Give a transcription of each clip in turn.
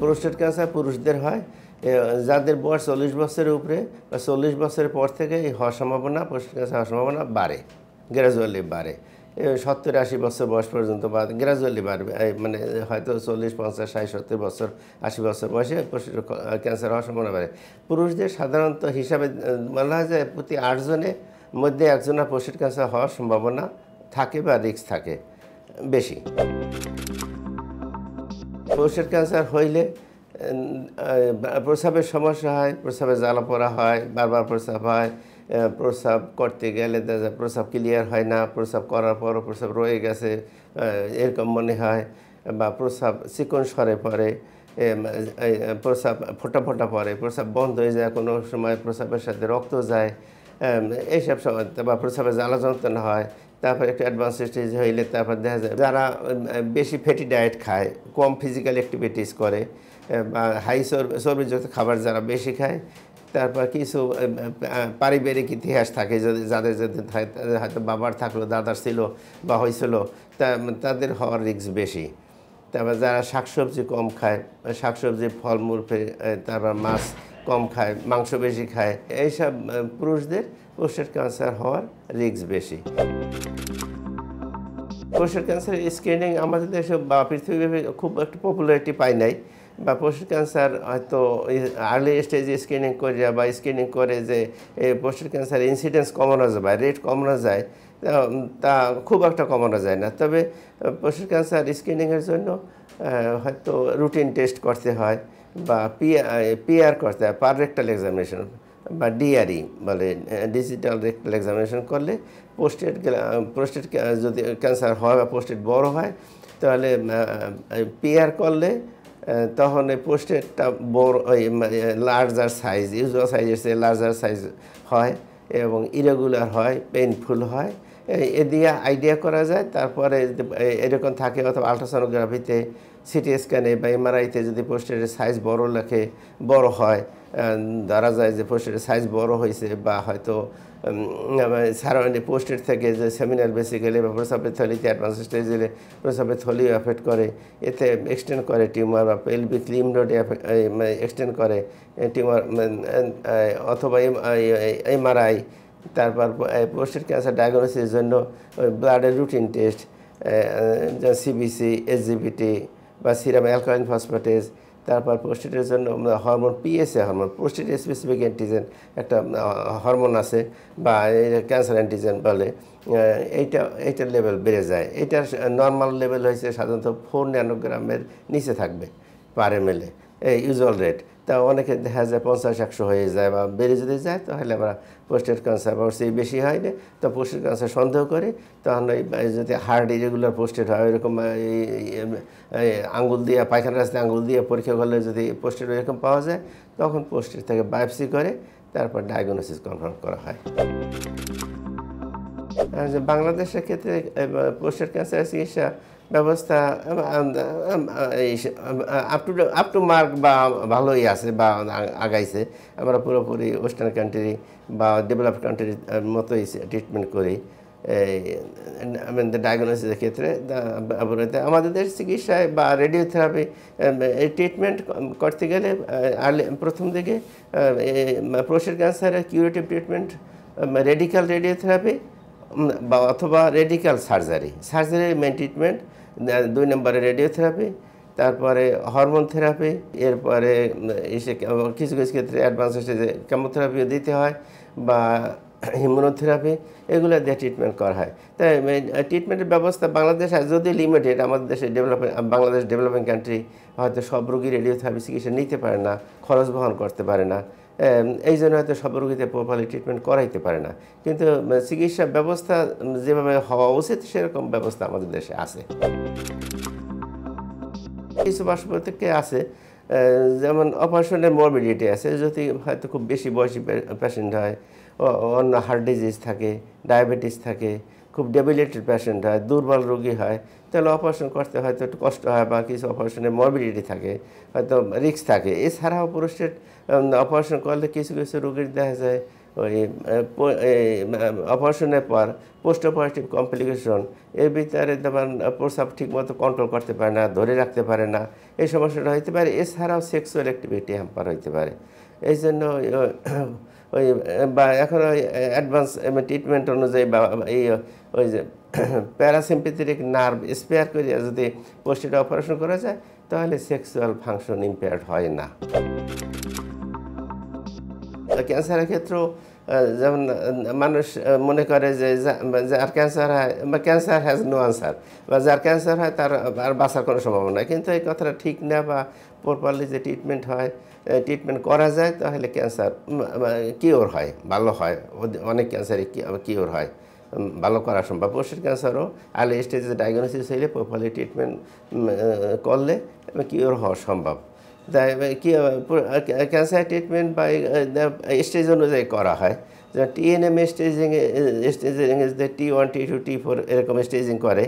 Prostate cancer পুরুষদের হয়, যাদের বয়স 40 বছরের উপরে বা 40 বছরের পর থেকে এই হওয়ার সম্ভাবনা, প্রোস্টেট ক্যান্সার হওয়ার সম্ভাবনা বাড়ে, গ্র্যাজুয়ালি বাড়ে। 70-80 বছর বয়স পর্যন্ত বা গ্র্যাজুয়ালি বাড়বে, মানে হয়তো 40, 50, 60, 70 বছর, 80 বছর বয়সে প্রোস্টেট ক্যান্সার হওয়ার সম্ভাবনা বাড়ে। পুরুষদের সাধারণত হিসাবে বলা হয় যে প্রতি 8 জনের মধ্যে একজনের প্রোস্টেট ক্যান্সার হওয়ার সম্ভাবনা থাকে বা রিস্ক থাকে বেশি। প্রোস্টেট ক্যান্সার হইলে প্রস্রাবের সমস্যা হয়, প্রস্রাবে জ্বালা পোড়া হয়, বারবার প্রস্রাব হয়, প্রস্রাব করতে গেলে প্রস্রাব ক্লিয়ার হয় না, প্রস্রাব করার পরও প্রস্রাব রয়ে গেছে এরকম মনে হয়, বা প্রস্রাব চিকন সরে পড়ে, প্রস্রাব ফোঁটা ফোঁটা পড়ে, প্রস্রাব বন্ধ হয়ে যায়, কোনো সময় প্রস্রাবের সাথে রক্ত যায়, এইসব সময় বা প্রস্রাবে জ্বালা যন্ত্রণা হয়। তারপর একটু অ্যাডভান্স স্টেজ হইলে তারপর দেখা যায় যারা বেশি ফ্যাটি ডায়েট খায়, কম ফিজিক্যাল অ্যাক্টিভিটিস করে, বা হাই চর্বিযুক্ত খাবার যারা বেশি খায়, তারপর কিছু পারিবারিক ইতিহাস থাকে যাদের হয়তো বাবার থাকলো, দাদার ছিল বা হয়েছিল, তাদের হওয়ার রিস্ক বেশি। তারপর যারা শাকসবজি কম খায়, শাকসবজি ফলমূল, তারপর মাছ কম খায়, মাংস বেশি খায়, এইসব পুরুষদের প্রোস্টেট ক্যান্সার হওয়ার রিস্ক বেশি। প্রোস্টেট ক্যান্সার স্ক্রিনিং আমাদের দেশে বা পৃথিবীতে খুব একটা পপুলারিটি পায় নাই, বা প্রোস্টেট ক্যান্সার হয়তো আর্লি স্টেজে স্ক্রিনিং করে বা স্ক্রিনিং করে যে প্রোস্টেট ক্যান্সার ইনসিডেন্স কমানো যায় বা রেট কমানো যায়, তা খুব একটা কমানো যায় না। তবে প্রোস্টেট ক্যান্সার স্ক্রিনিংয়ের জন্য হয়তো রুটিন টেস্ট করতে হয় বা পিআর করতে হয়, পার রেক্টাল এক্সামিনেশন বা ডিআরই বলে, ডিজিটাল রেক্টাল এক্সামিনেশন করলে প্রোস্টেট যদি ক্যান্সার হয় বা প্রোস্টেট বড় হয়, তাহলে পিআর করলে তখন এই প্রোস্টেটটা বড়, ওই লার্জার সাইজ, ইউজুয়াল সাইজের চেয়ে লার্জার সাইজ হয় এবং ইরেগুলার হয়, পেইনফুল হয়, এ দিয়ে আইডিয়া করা যায়। তারপরে এরকম থাকে, অথবা আলট্রাসোনোগ্রাফিতে, সিটি স্ক্যানে বা এমআরআইতে যদি প্রোস্টেটের সাইজ বড় হয়, ধরা যায় যে প্রোস্টেটের সাইজ বড় হয়েছে, বা হয়তো সারাউন্ডিং প্রোস্টেট থেকে যে সেমিনাল বেসিক্যালি বা প্রস্রাবের থলিতে অ্যাডভান্স স্টেজে প্রস্রাবের থলিও এফেক্ট করে, এতে এক্সটেন্ড করে টিউমার, বা পেলভিক লিম্ফ নোড এক্সটেন্ড করে টিউমার, অথবা এমআরআই। তারপর প্রোস্টেট ক্যান্সার ডায়াগনোসিসের জন্য ব্লাডের রুটিন টেস্ট, সিবিসি, এসজিপিটি বা সিরাম অ্যালকালাইন ফসফেটেজ। তারপর প্রোস্টেটের জন্য হরমোন, পিএসএ হরমোন, প্রোস্টেট স্পেসিফিক অ্যান্টিজেন একটা হরমোন আছে, বা ক্যান্সার অ্যান্টিজেন বলে, এইটার লেভেল বেড়ে যায়। এটার নর্মাল লেভেল হয়েছে সাধারণত 4 ন্যানোগ্রামের নিচে থাকবে পার এমএলএ ইউজুয়াল রেট। তা অনেকে দেখা যায় 50-100 হয়ে যায়, বা বেড়ে যদি যায় তাহলে আমরা প্রোস্টেট ক্যান্সার, বা সেই বেশি হয় না তো প্রোস্টেট ক্যান্সার সন্দেহ করি। তখন যদি হার্ড ইরেগুলার প্রোস্টেট হয়, এরকম আঙ্গুল দিয়ে, পায়খানা রাস্তায় আঙ্গুল দিয়ে পরীক্ষা করলে যদি প্রোস্টেট এরকম পাওয়া যায়, তখন প্রোস্টেট থেকে বায়োপসি করে তারপর ডায়াগনোসিস কনফার্ম করা হয়। বাংলাদেশের ক্ষেত্রে প্রোস্টেট ক্যান্সার চিকিৎসা ব্যবস্থা আপ টু মার্ক বা ভালোই আছে বা আগাইছে। আমরা পুরোপুরি ওয়েস্টার্ন কান্ট্রি বা ডেভেলপড কান্ট্রির মতোই ট্রিটমেন্ট করি ডায়াগনোসিসের ক্ষেত্রে। আমাদের দেশ চিকিৎসায় বা রেডিওথেরাপি এই ট্রিটমেন্ট করতে গেলে প্রথম দিকে প্রোস্টেট ক্যান্সারের কিউরেটিভ ট্রিটমেন্ট রেডিক্যাল রেডিওথেরাপি বা অথবা রেডিক্যাল সার্জারি মেন ট্রিটমেন্ট। 2 নম্বরে রেডিওথেরাপি, তারপরে হরমোন থেরাপি, এরপরে কিছু ক্ষেত্রে অ্যাডভান্স স্টেজে কেমোথেরাপিও দিতে হয় বা হিমোনোথেরাপি, এগুলো দিয়ে ট্রিটমেন্ট করা হয়। তাই ট্রিটমেন্টের ব্যবস্থা বাংলাদেশ যদি লিমিটেড, আমাদের দেশে বাংলাদেশ ডেভেলপিং কান্ট্রি, হয়তো সব রোগী রেডিওথেরাপি চিকিৎসা নিতে পারে না, খরচ বহন করতে পারে না, এই জন্য হয়তো সব রোগীতে প্রপারলি ট্রিটমেন্ট করাইতে পারে না। কিন্তু চিকিৎসা ব্যবস্থা যেভাবে হওয়া উচিত সেরকম ব্যবস্থা আমাদের দেশে আছে। কিছু পার্শ্বপ্রতিক্রিয়া আছে, যেমন অপারেশনের মরবিডিটি আছে, যদি হয়তো খুব বেশি বয়সী পেশেন্ট হয়, অন্য হার্ট ডিজিজ থাকে, ডায়াবেটিস থাকে, খুব ডেবিলিটেড পেশেন্ট হয়, দুর্বল রোগী হয়, তাহলে অপারেশন করতে হয়তো একটু কষ্ট হয়, বা কিছু অপারেশনের মরবিডিটি থাকে, হয়তো রিস্ক থাকে। এছাড়াও প্রোস্টেট অপারেশন করলে কিছু রোগীর দেখা যায় ওই অপারেশনের পর পোস্ট অপারেটিভ কমপ্লিকেশন, এর ভিতরে তোমার প্রস্রাব ঠিকমতো কন্ট্রোল করতে পারে না, ধরে রাখতে পারে না, এই সমস্যাটা হইতে পারে। এছাড়াও সেক্সুয়াল অ্যাক্টিভিটি হ্যাম্পার হইতে পারে। এই জন্য ওই বা এখন ওই অ্যাডভান্স ট্রিটমেন্ট অনুযায়ী বা এই ওই যে প্যারাসিম্পেথেটিক নার্ভ স্পেয়ার করিয়া যদি পোস্টেড অপারেশন করা যায়, তাহলে সেক্সুয়াল ফাংশন ইম্পেয়ার্ড হয় না। ক্যান্সারের ক্ষেত্রেও যেমন মানুষ মনে করে যে যার ক্যান্সার হয় বা ক্যান্সার হ্যাজ নো আনসার, বা যার ক্যান্সার হয় তার আর বাঁচার কোনো সম্ভাবনা নাই, কিন্তু এই কথাটা ঠিক না। বা প্রপারলি যে ট্রিটমেন্ট হয়, ট্রিটমেন্ট করা যায়, তাহলে ক্যান্সার কিওর হয়, ভালো হয়। অনেক ক্যান্সারই কিওর হয়, ভালো করা সম্ভব। প্রোস্টেট ক্যান্সারও আর্লি স্টেজে ডায়াগনোসিস হইলে প্রপারলি ট্রিটমেন্ট করলে কিওর হওয়া সম্ভব। তাই কি ক্যান্সার ট্রিটমেন্ট বা স্টেজ অনুযায়ী করা হয়। যেমন TNM staging T1 T2 T4 এরকম স্টেজিং করে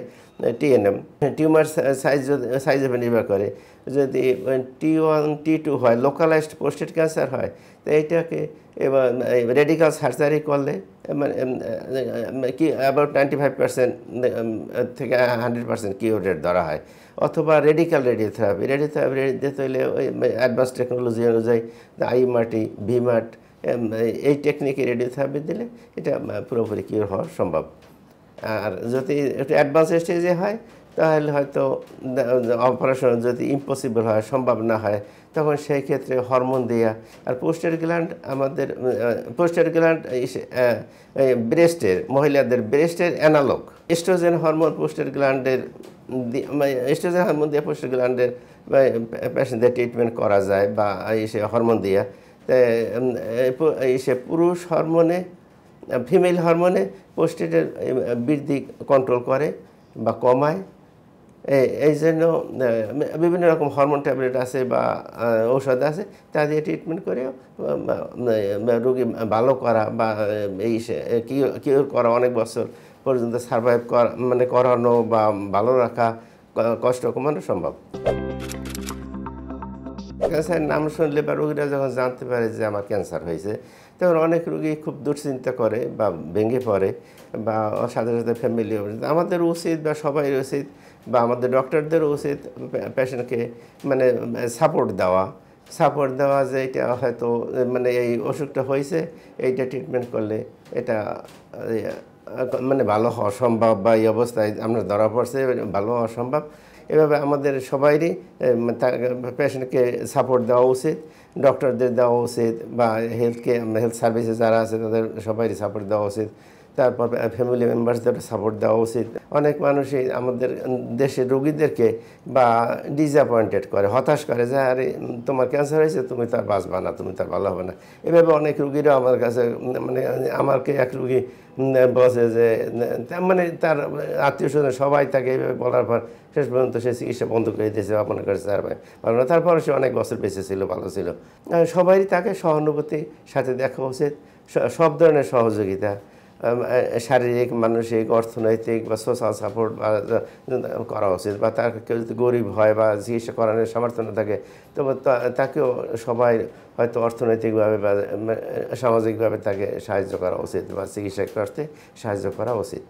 টিএনএম। টিউমার সাইজ উপর নির্ভর করে। যদি T1 T2 হয়, লোকালাইজড পোস্টেড ক্যান্সার হয়, তো এইটাকে এবার রেডিক্যাল সার্জারি করলে কি অ্যাবাউট 95% থেকে 100% কিওর রেট ধরা হয়। অথবা রেডিক্যাল রেডিওথেরাপি দিতে হলে ওই অ্যাডভান্স টেকনোলজি অনুযায়ী আইমাটি ভিমাট এই টেকনিকে রেডিওথেরাপি দিলে এটা পুরোপুরি কিওর হওয়া সম্ভব। আর যদি একটু অ্যাডভান্স স্টেজে হয়, তাহলে হয়তো অপারেশন যদি ইম্পসিবল হয়, সম্ভব না হয়, তখন সেই ক্ষেত্রে হরমোন দেওয়া। আর পোস্টেড গ্ল্যান্ড আমাদের ব্রেস্টের, মহিলাদের ব্রেস্টের অ্যানালগ এস্ট্রোজেন হরমোন পোস্টেড গ্ল্যান্ডের এস্ট্রোজেন হরমোন দিয়ে পোস্টেড গ্ল্যান্ডের পেশেন্টদের ট্রিটমেন্ট করা যায়, বা সে হরমোন দিয়া। সে পুরুষ হরমোনে, ফিমেল হরমোনে পোস্টেডের বৃদ্ধি কন্ট্রোল করে বা কমায়। এই জন্য বিভিন্ন রকম হরমোন ট্যাবলেট আছে বা ঔষধ আছে, তা দিয়ে ট্রিটমেন্ট করেও রোগী ভালো করা বা কিওর করা, অনেক বছর পর্যন্ত সারভাইভ করা, করানো বা ভালো রাখা, কষ্ট কমানো সম্ভব। ক্যান্সারের নাম শুনলে বা রোগীরা যখন জানতে পারে যে আমার ক্যান্সার হয়েছে, তখন অনেক রোগী খুব দুশ্চিন্তা করে বা ভেঙে পড়ে, বা সাথে সাথে ফ্যামিলি। আমাদের উচিত বা সবাই উচিত বা আমাদের ডক্টরদেরও উচিত পেশেন্টকে সাপোর্ট দেওয়া যে এটা হয়তো এই অসুখটা হয়েছে, এইটা ট্রিটমেন্ট করলে এটা ভালো হওয়া সম্ভব, বা এই অবস্থায় আমরা ধরা পড়ছে, ভালো হওয়া সম্ভব। এভাবে আমাদের সবাইরই পেশেন্টকে সাপোর্ট দেওয়া উচিত, ডক্টরদের দেওয়া উচিত, বা হেলথ সার্ভিসে যারা আছে তাদের সবাইরই সাপোর্ট দেওয়া উচিত। তারপর ফ্যামিলি মেম্বার্সদের সাপোর্ট দেওয়া উচিত। অনেক মানুষই আমাদের দেশের রোগীদেরকে বা ডিসঅ্যাপয়েন্টেড করে, হতাশ করে যে আরে তোমার ক্যান্সার হয়েছে, তুমি তার বাঁচবা না, তুমি তার ভালো হবে না। এভাবে অনেক রুগীরাও আমার কাছে আমাকে এক রুগী বসে যে তার আত্মীয় স্বজন সবাই তাকে এইভাবে বলার পর শেষ পর্যন্ত সে চিকিৎসা বন্ধ করে দিয়েছে, মনে করেছে আর ভালো না। তারপরে সে অনেক বছর বেঁচে ছিল, ভালো ছিল। সবাই তাকে সহানুভূতির সাথে দেখা উচিত, সব ধরনের সহযোগিতা, শারীরিক, মানসিক, অর্থনৈতিক বা সোশ্যাল সাপোর্ট করা উচিত। বা তার কেউ যদি গরিব হয় বা চিকিৎসা করানোর সামর্থ্য না থাকে, তবে তাকেও সবাই হয়তো অর্থনৈতিকভাবে বা সামাজিকভাবে তাকে সাহায্য করা উচিত, বা চিকিৎসা করতে সাহায্য করা উচিত।